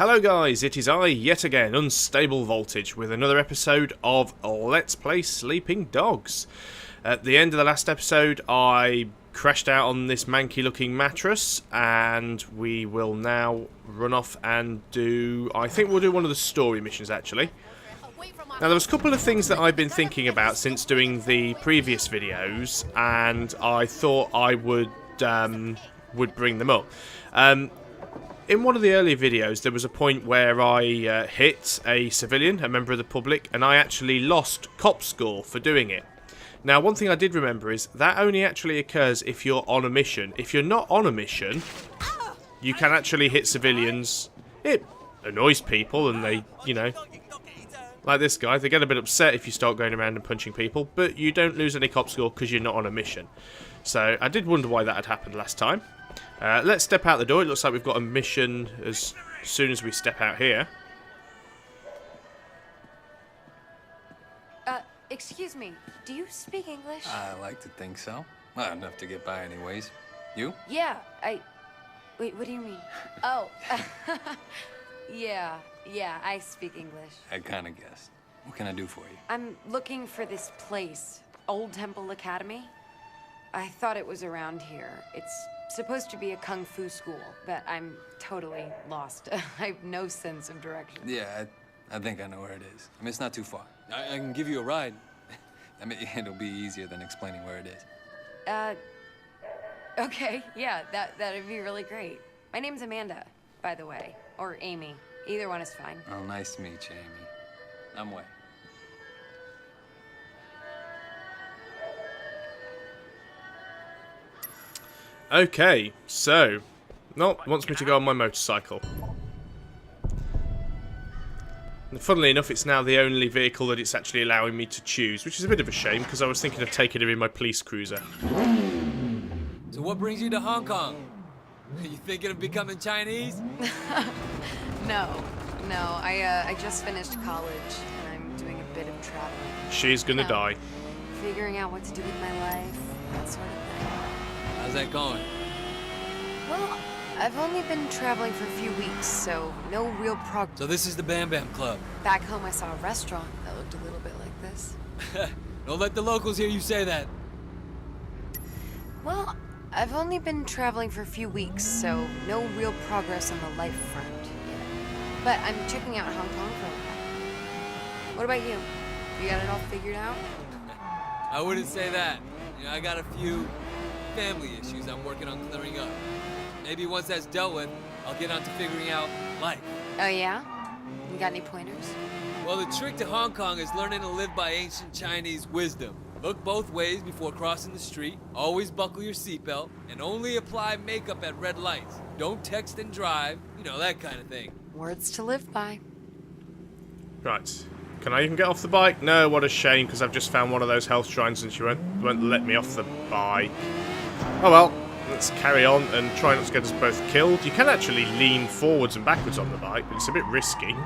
Hello guys, it is I, yet again, UnstableVoltage, with another episode of Let's Play Sleeping Dogs. At the end of the last episode, I crashed out on this manky looking mattress, and we will now run off and do... I think we'll do one of the story missions, actually. Now, there was a couple of things that I've been thinking about since doing the previous videos, and I thought I would bring them up. In one of the earlier videos, there was a point where I hit a civilian, a member of the public, and I actually lost cop score for doing it. Now, one thing I did remember is that only actually occurs if you're on a mission. If you're not on a mission, you can actually hit civilians. It annoys people, and they, you know, like this guy, they get a bit upset if you start going around and punching people, but you don't lose any cop score because you're not on a mission. So, I did wonder why that had happened last time. Let's step out the door. It looks like we've got a mission as soon as we step out here. Excuse me. Do you speak English? I like to think so. Well, enough to get by anyways. You? Yeah, Wait, what do you mean? Oh. Yeah, I speak English. I kind of guessed. What can I do for you? I'm looking for this place, Old Temple Academy. I thought it was around here. It's supposed to be a kung fu school, but I'm totally lost. I have no sense of direction. Yeah, I think I know where it is. I mean, it's not too far. I can give you a ride. I mean, it'll be easier than explaining where it is. Okay, yeah, that'd be really great. My name's Amanda, by the way, or Amy. Either one is fine. Oh, nice to meet you, Amy. I'm Wei. Okay, so, wants me to go on my motorcycle. And funnily enough, it's now the only vehicle that it's actually allowing me to choose, which is a bit of a shame, because I was thinking of taking her in my police cruiser. So what brings you to Hong Kong? Are you thinking of becoming Chinese? No, I just finished college, and I'm doing a bit of traveling. She's gonna die. Figuring out what to do with my life, that sort of thing. How's that going? Well, I've only been traveling for a few weeks, so no real progress. So this is the Bam Bam Club. Back home, I saw a restaurant that looked a little bit like this. Don't let the locals hear you say that. Well, I've only been traveling for a few weeks, so no real progress on the life front yet. But I'm checking out Hong Kong for a while. What about you? You got it all figured out? I wouldn't say that. You know, I got a few family issues I'm working on clearing up. Maybe once that's dealt with, I'll get on to figuring out life. Oh yeah? You got any pointers? Well, the trick to Hong Kong is learning to live by ancient Chinese wisdom. Look both ways before crossing the street, always buckle your seatbelt, and only apply makeup at red lights. Don't text and drive, you know, that kind of thing. Words to live by. Right. Can I even get off the bike? No, what a shame, because I've just found one of those health shrines and she won't let me off the bike. Oh well, let's carry on and try not to get us both killed. You can actually lean forwards and backwards on the bike, but it's a bit risky.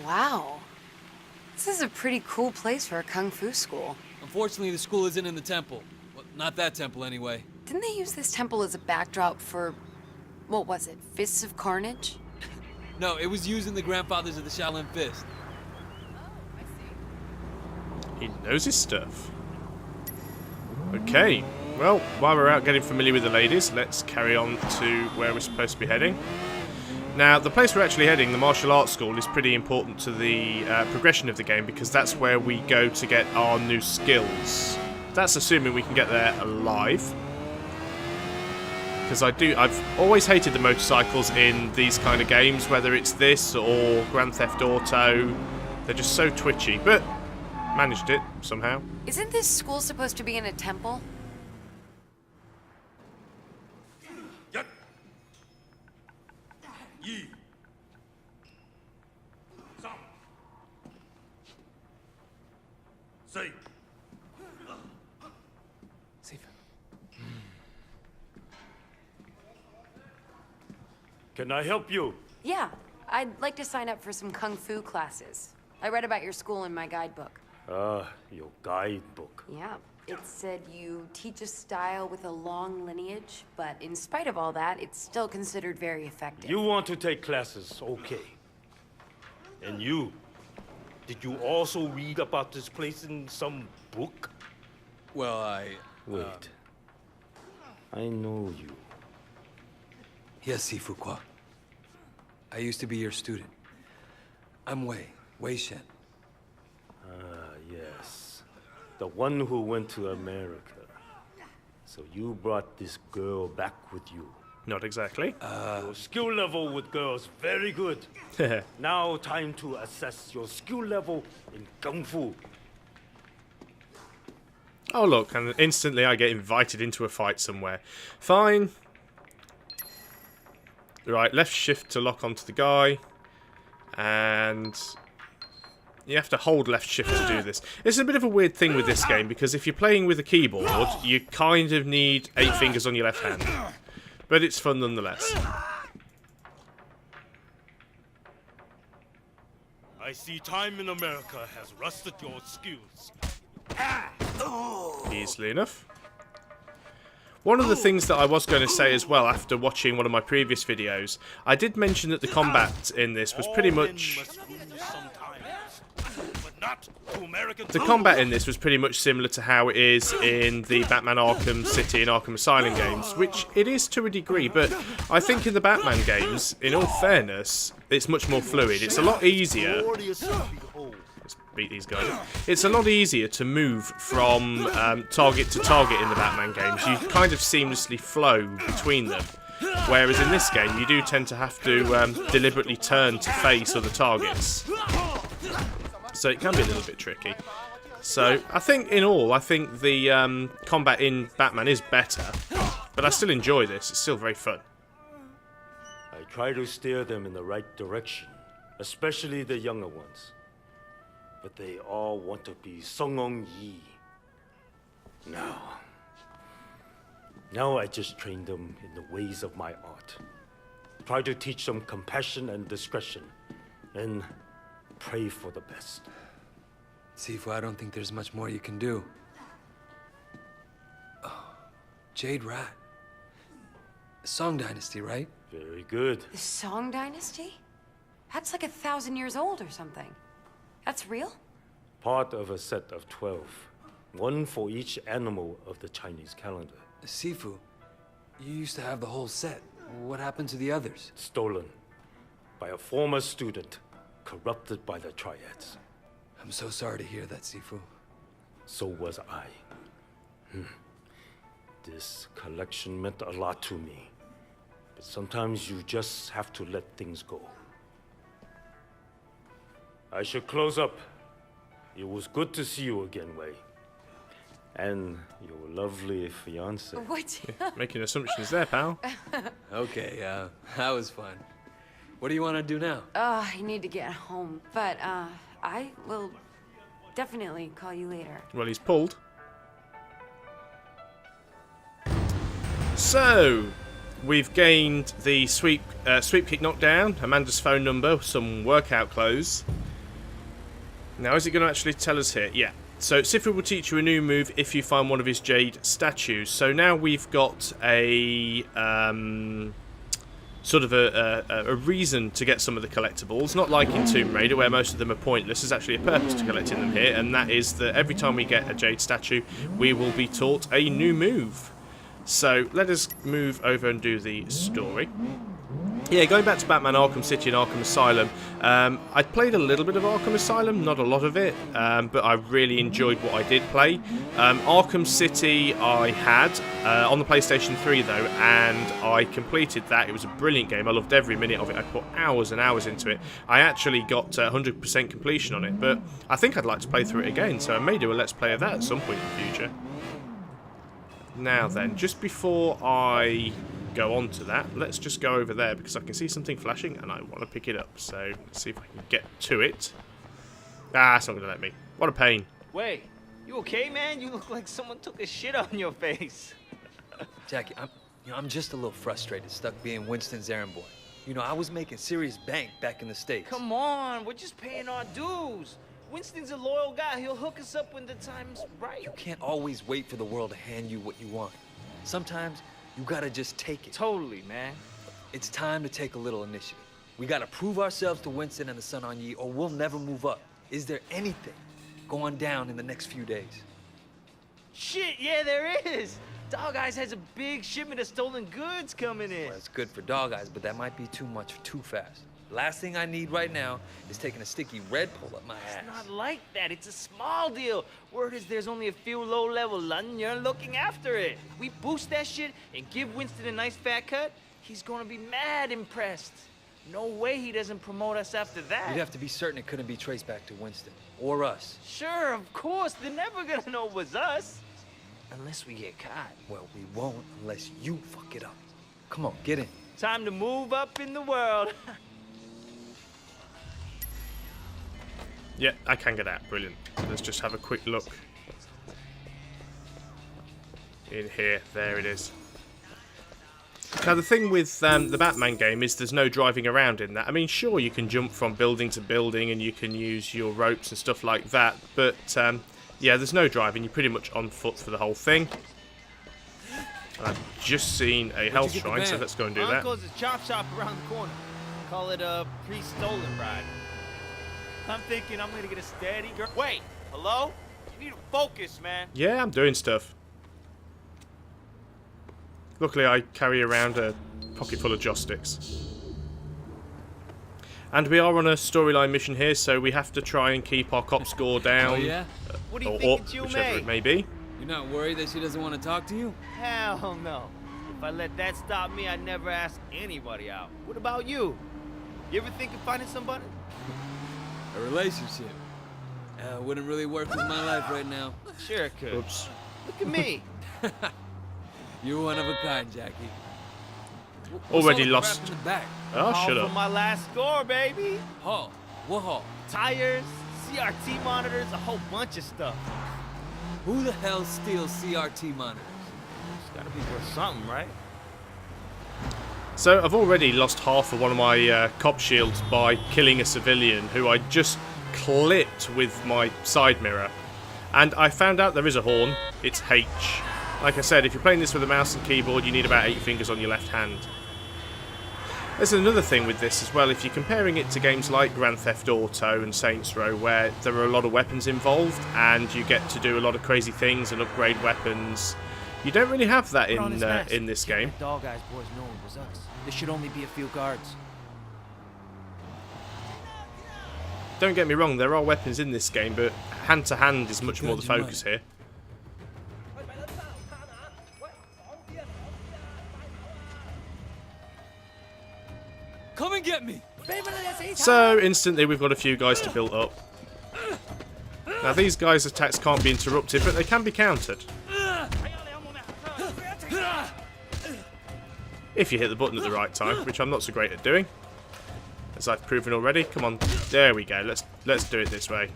Wow. This is a pretty cool place for a kung fu school. Unfortunately, the school isn't in the temple. Well, not that temple, anyway. Didn't they use this temple as a backdrop for, what was it, Fists of Carnage? No, it was used in the grandfathers of the Shaolin Fist. He knows his stuff. Okay, well, while we're out getting familiar with the ladies, let's carry on to where we're supposed to be heading. Now, the place we're actually heading, the martial arts school, is pretty important to the progression of the game, because that's where we go to get our new skills. That's assuming we can get there alive. Because I've always hated the motorcycles in these kind of games, whether it's this or Grand Theft Auto. They're just so twitchy, but managed it somehow. Isn't this school supposed to be in a temple? Can I help you? Yeah, I'd like to sign up for some kung fu classes. I read about your school in my guidebook. Your guidebook. Yeah. It said you teach a style with a long lineage, but in spite of all that, it's still considered very effective. You want to take classes, okay. And you? Did you also read about this place in some book? Well, Wait. I know you. Yes, Sifu Kwa. I used to be your student. I'm Wei Shen. Yes. The one who went to America. So you brought this girl back with you. Not exactly. Your skill level with girls, very good. Now time to assess your skill level in Kung Fu. Oh look, and instantly I get invited into a fight somewhere. Fine. Right, left shift to lock onto the guy. And you have to hold left shift to do this. It's a bit of a weird thing with this game, because if you're playing with a keyboard, you kind of need 8 fingers on your left hand. But it's fun nonetheless. I see time in America has rusted your skills. Easily enough. One of the things that I was going to say as well after watching one of my previous videos, I did mention that the combat in this was pretty much... The combat in this was pretty much similar to how it is in the Batman Arkham City and Arkham Asylum games, which it is to a degree, but I think in the Batman games, in all fairness, it's much more fluid. It's a lot easier... Let's beat these guys up. It's a lot easier to move from target to target in the Batman games. You kind of seamlessly flow between them. Whereas in this game, you do tend to have to deliberately turn to face other targets. So it can be a little bit tricky. So I think in all, I think the combat in Batman is better. But I still enjoy this. It's still very fun. I try to steer them in the right direction, especially the younger ones. But they all want to be Song Yi. Now I just train them in the ways of my art. Try to teach them compassion and discretion. And pray for the best. Sifu, I don't think there's much more you can do. Oh, Jade Rat. Song Dynasty, right? Very good. The Song Dynasty? That's like 1,000 years old or something. That's real? Part of a set of 12. One for each animal of the Chinese calendar. Sifu, you used to have the whole set. What happened to the others? Stolen by a former student, corrupted by the Triads. I'm so sorry to hear that, Sifu. So was I. This collection meant a lot to me. But sometimes you just have to let things go. I should close up. It was good to see you again, Wei. And your lovely fiancé. What? Making assumptions there, pal. Okay, that was fun. What do you want to do now? I need to get home, but I will definitely call you later. Well, he's pulled. So, we've gained the sweep kick knockdown, Amanda's phone number, some workout clothes. Now, is it going to actually tell us here? Yeah. So, Sifu will teach you a new move if you find one of his jade statues. So now we've got a sort of a reason to get some of the collectibles. Not like in Tomb Raider, where most of them are pointless. There's actually a purpose to collecting them here, and that is that every time we get a jade statue, we will be taught a new move. So let us move over and do the story. Yeah, going back to Batman Arkham City and Arkham Asylum, I played a little bit of Arkham Asylum, not a lot of it, but I really enjoyed what I did play. Arkham City I had on the PlayStation 3 though, and I completed that. It was a brilliant game. I loved every minute of it. I put hours and hours into it. I actually got 100% completion on it, but I think I'd like to play through it again, so I may do a Let's Play of that at some point in the future. Now then, just before I go on to that, let's just go over there because I can see something flashing and I want to pick it up. So let's see if I can get to it. Ah, it's not going to let me. What a pain. Wait, you okay, man? You look like someone took a shit on your face. Jackie, I'm just a little frustrated, stuck being Winston's errand boy. You know, I was making serious bank back in the States. Come on, we're just paying our dues. Winston's a loyal guy. He'll hook us up when the time's right. You can't always wait for the world to hand you what you want. Sometimes you gotta just take it. Totally, man. It's time to take a little initiative. We gotta prove ourselves to Winston and the Sun On Yi, or we'll never move up. Is there anything going down in the next few days? Shit, yeah, there is. Dog Eyes has a big shipment of stolen goods coming in. Well, it's good for Dog Eyes, but that might be too much too fast. Last thing I need right now is taking a sticky red pull up my ass. It's not like that. It's a small deal. Word is there's only a few low-level Londoners looking after it. We boost that shit and give Winston a nice fat cut, he's gonna be mad impressed. No way he doesn't promote us after that. You'd have to be certain it couldn't be traced back to Winston. Or us. Sure, of course. They're never gonna know it was us. Unless we get caught. Well, we won't unless you fuck it up. Come on, get in. Time to move up in the world. Yeah, I can get out. Brilliant. Let's just have a quick look. In here. There it is. Now, the thing with the Batman game is there's no driving around in that. I mean, sure, you can jump from building to building and you can use your ropes and stuff like that, but yeah, there's no driving. You're pretty much on foot for the whole thing. I've just seen a health shrine, so let's go and do that. Uncle's a chop shop around the corner. Call it a pre-stolen ride. I'm thinking I'm gonna get a steady girl. Wait, hello? You need to focus, man. Yeah, I'm doing stuff. Luckily, I carry around a pocket full of joss sticks. And we are on a storyline mission here, so we have to try and keep our cop score down. Oh, yeah? What do you Or think up, it's you, whichever mate? it may be. You're not worried that she doesn't want to talk to you? Hell no. If I let that stop me, I'd never ask anybody out. What about you? You ever think of finding somebody? A relationship. Wouldn't really work with my life right now. Sure it could. Oops. Look at me. You're one of a kind, Jackie. Already What's all lost. the crap in the back? Oh, All shut for up. my last score, baby. Haul. What haul? Tires, CRT monitors, a whole bunch of stuff. Who the hell steals CRT monitors? It's gotta be worth something, right? So I've already lost half of one of my cop shields by killing a civilian who I just clipped with my side mirror. And I found out there is a horn. It's H. Like I said, if you're playing this with a mouse and keyboard, you need about 8 fingers on your left hand. There's another thing with this as well. If you're comparing it to games like Grand Theft Auto and Saints Row, where there are a lot of weapons involved and you get to do a lot of crazy things and upgrade weapons, you don't really have that in this game. Dog Eyes boys know it was us. There should only be a few guards. Don't get me wrong, there are weapons in this game, but hand-to-hand is much more the focus here. Come and get me! So, instantly we've got a few guys to build up. Now, these guys' attacks can't be interrupted, but they can be countered. If you hit the button at the right time, which I'm not so great at doing, as I've proven already. Come on, there we go. Let's do it this way.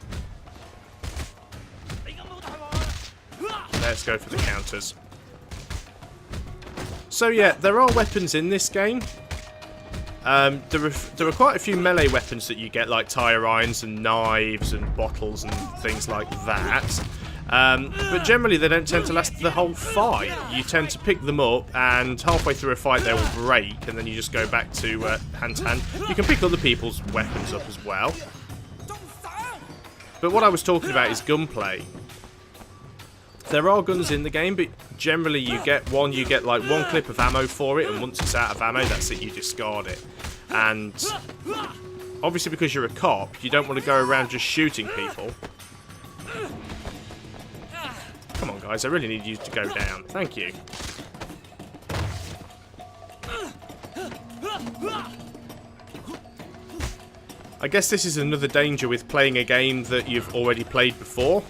Let's go for the counters. So yeah, there are weapons in this game. There are quite a few melee weapons that you get, like tire irons and knives and bottles and things like that. But generally they don't tend to last the whole fight. You tend to pick them up and halfway through a fight they will break and then you just go back to hand-to-hand. You can pick other people's weapons up as well. But what I was talking about is gunplay. There are guns in the game, but generally you get like one clip of ammo for it, and once it's out of ammo, that's it, you discard it. And obviously because you're a cop, you don't want to go around just shooting people. Come on guys, I really need you to go down. Thank you. I guess this is another danger with playing a game that you've already played before.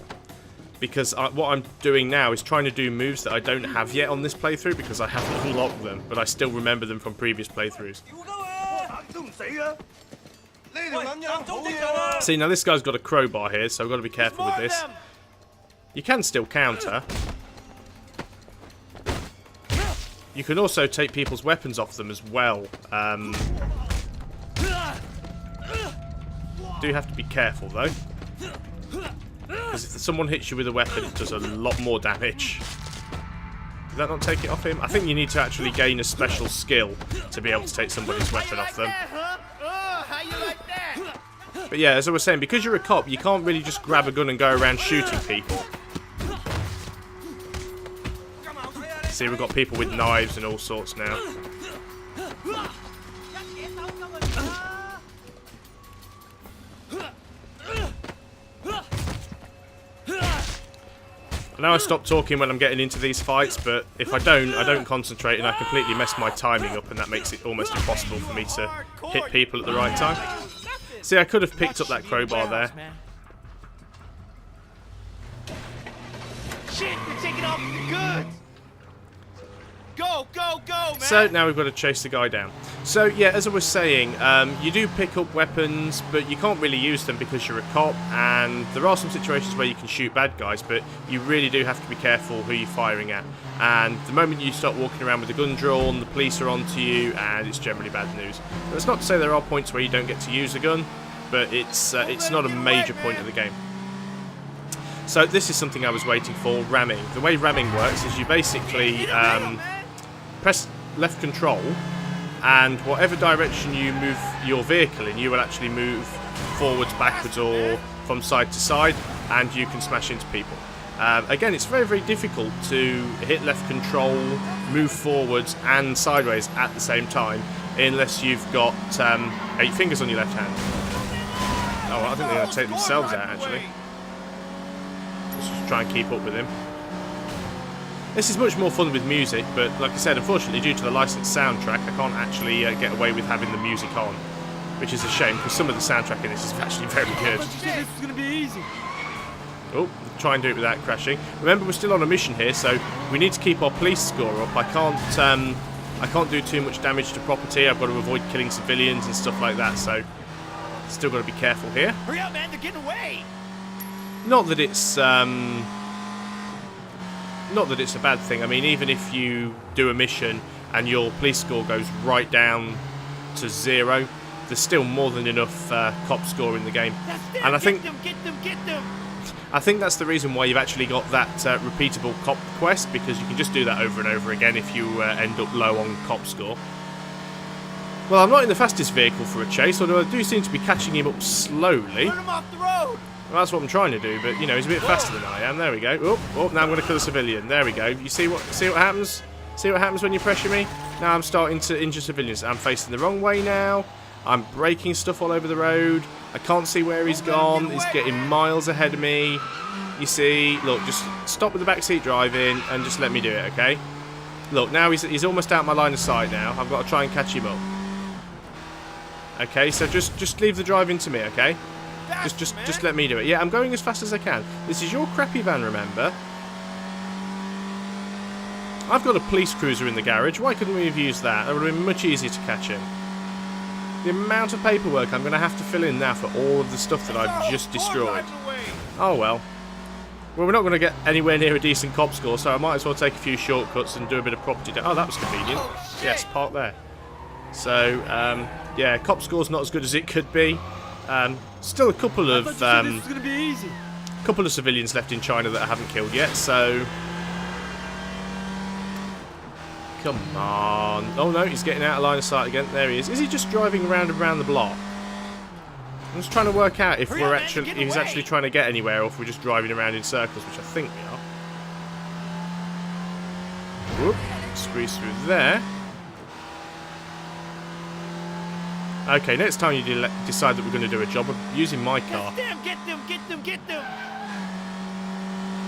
Because what I'm doing now is trying to do moves that I don't have yet on this playthrough because I haven't unlocked them, but I still remember them from previous playthroughs. See, now this guy's got a crowbar here, so I've got to be careful with this. You can still counter. You can also take people's weapons off them as well. Do have to be careful though. Because if someone hits you with a weapon, it does a lot more damage. Did that not take it off him? I think you need to actually gain a special skill to be able to take somebody's weapon off them. But yeah, as I was saying, because you're a cop, you can't really just grab a gun and go around shooting people. See, we've got people with knives and all sorts now. I know I stop talking when I'm getting into these fights, but if I don't concentrate and I completely mess my timing up, and that makes it almost impossible for me to hit people at the right time. See, I could have picked up that crowbar there. Shit, they're taking off the goods. Go, go, go, man. So now we've got to chase the guy down. So yeah, as I was saying, you do pick up weapons, but you can't really use them because you're a cop, and there are some situations where you can shoot bad guys, but you really do have to be careful who you're firing at. And the moment you start walking around with a gun drawn, the police are onto you, and it's generally bad news. That's not to say there are points where you don't get to use a gun, but it's not a major point of the game. So this is something I was waiting for, ramming. The way ramming works is you basically press left control, and whatever direction you move your vehicle in, you will actually move forwards, backwards, or from side to side, and you can smash into people. Again, it's very, very difficult to hit left control, move forwards and sideways at the same time, unless you've got 8 fingers on your left hand. Oh, well, I think they're going to take themselves out, actually. Let's just try and keep up with him. This is much more fun with music, but like I said, unfortunately, due to the licensed soundtrack, I can't actually get away with having the music on, which is a shame, because some of the soundtrack in this is actually very good. This is gonna be easy. Oh, try and do it without crashing. Remember, we're still on a mission here, so we need to keep our police score up. I can't do too much damage to property. I've got to avoid killing civilians and stuff like that, so still got to be careful here. Hurry up, man! They're getting away. Not that it's a bad thing. I mean, even if you do a mission and your police score goes right down to 0, there's still more than enough cop score in the game. And I think Get them! I think that's the reason why you've actually got that repeatable cop quest, because you can just do that over and over again if you end up low on cop score. Well, I'm not in the fastest vehicle for a chase, although I do seem to be catching him up slowly. Turn him off the road. Well, that's what I'm trying to do, but you know, he's a bit faster than I am. There we go. Oh, now I'm going to kill a civilian. There we go. You see what happens? See what happens when you pressure me? Now I'm starting to injure civilians. I'm facing the wrong way now. I'm breaking stuff all over the road. I can't see where he's gone. He's getting miles ahead of me. You see, look, just stop with the backseat driving and just let me do it, okay? Look, now he's almost out my line of sight now. I've got to try and catch him up. Okay, so just leave the driving to me, okay? Just let me do it. Yeah, I'm going as fast as I can. This is your crappy van, remember? I've got a police cruiser in the garage. Why couldn't we have used that? That would have been much easier to catch him. The amount of paperwork I'm going to have to fill in now for all of the stuff that I've just destroyed. Oh well. Well, we're not going to get anywhere near a decent cop score, so I might as well take a few shortcuts and do a bit of property. Oh, that was convenient. Yes, park there. So, yeah, cop score's not as good as it could be. Still a couple of civilians left in China that I haven't killed yet, so come on. Oh no, he's getting out of line of sight again. There he is. Is he just driving around and around the block? I'm just trying to work out if he's actually trying to get anywhere, or if we're just driving around in circles, which I think we are. Whoop, squeeze through there. Okay, next time you decide that we're going to do a job, I'm using my car. Get them!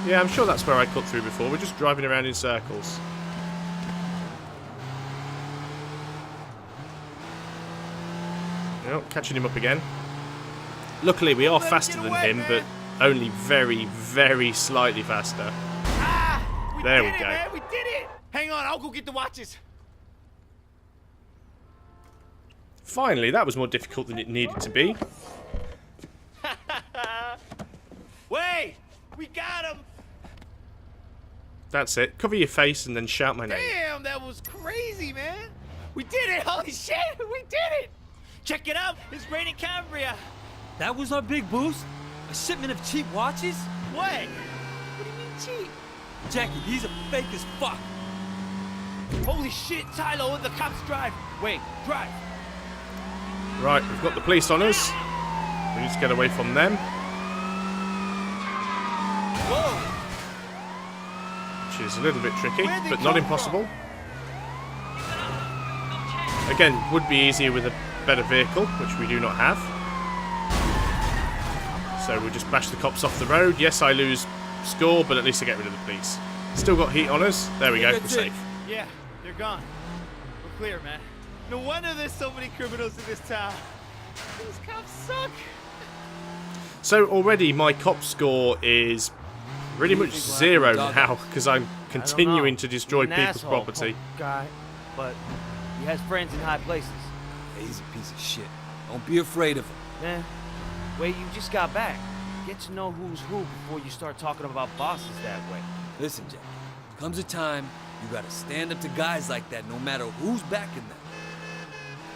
Yeah, I'm sure that's where I cut through before. We're just driving around in circles. Oh, catching him up again. Luckily, we are faster than him, but only very, very slightly faster. There we go. Man, we did it! Hang on, I'll go get the watches. Finally, that was more difficult than it needed to be. Wait! We got him! That's it. Cover your face and then shout my name. Damn, that was crazy, man! We did it! Holy shit! We did it! Check it out! It's raining Cambria! That was our big boost? I A shipment of cheap watches? What? What do you mean cheap? Jackie, these are fake as fuck. Holy shit, Tylo, the cops drive. Wait, drive. Right, we've got the police on us. We need to get away from them. Whoa. Which is a little bit tricky, Where'd they but not come impossible. Again, would be easier with a better vehicle, which we do not have. So we'll just bash the cops off the road. Yes, I lose score, but at least I get rid of the police. Still got heat on us. There we go, we're safe. Yeah, they're gone. We're clear, man. No wonder there's so many criminals in this town. These cops suck. So already my cop score is pretty much zero now, because I'm continuing to destroy people's property. Guy, but he has friends in high places. Yeah, he's a piece of shit. Don't be afraid of him. Man, wait, you just got back. Get to know who's who before you start talking about bosses that way. Listen, Jack. Comes a time you gotta stand up to guys like that no matter who's backing them.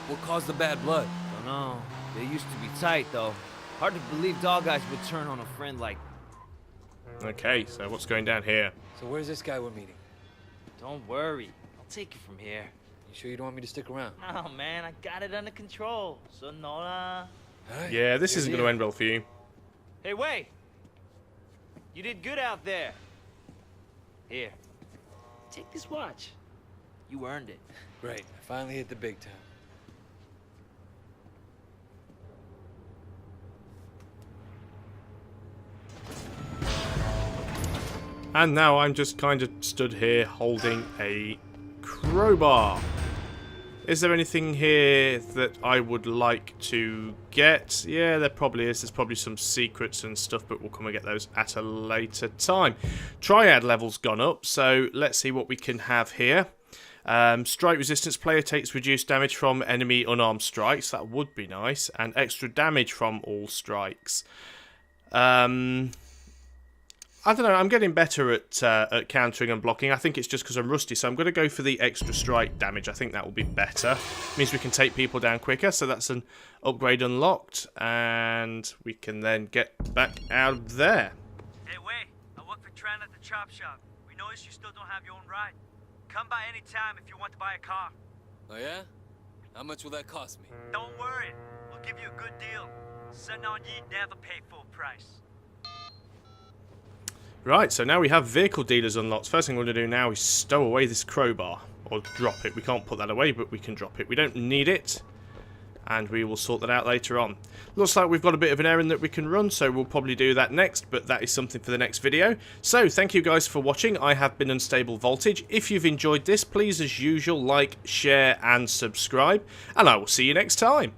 What caused the bad blood? Don't know. They used to be tight, though. Hard to believe dog eyes would turn on a friend like... Okay, so what's going down here? So where's this guy we're meeting? Don't worry. I'll take you from here. You sure you don't want me to stick around? No, man. I got it under control. Sonora. Right. Yeah, this isn't going to end well for you. Hey, Wei. You did good out there. Here. Take this watch. You earned it. Great. I finally hit the big time. And now I'm just kind of stood here holding a crowbar. Is there anything here that I would like to get? Yeah, there probably is. There's probably some secrets and stuff, but we'll come and get those at a later time. Triad level's gone up, so let's see what we can have here. Strike resistance. Player takes reduced damage from enemy unarmed strikes. That would be nice. And extra damage from all strikes. I don't know, I'm getting better at countering and blocking. I think it's just because I'm rusty, so I'm going to go for the extra strike damage. I think that will be better. Means we can take people down quicker, so that's an upgrade unlocked. And we can then get back out of there. Hey, Wei, I work for Tran at the chop shop. We noticed you still don't have your own ride. Come by any time if you want to buy a car. Oh yeah? How much will that cost me? Don't worry, we'll give you a good deal. Sun On Yi never pay full price. Right, so now we have vehicle dealers unlocked. First thing we're going to do now is stow away this crowbar. Or drop it. We can't put that away, but we can drop it. We don't need it. And we will sort that out later on. Looks like we've got a bit of an errand that we can run, so we'll probably do that next, but that is something for the next video. So, thank you guys for watching. I have been UnstableVoltage. If you've enjoyed this, please, as usual, like, share, and subscribe. And I will see you next time.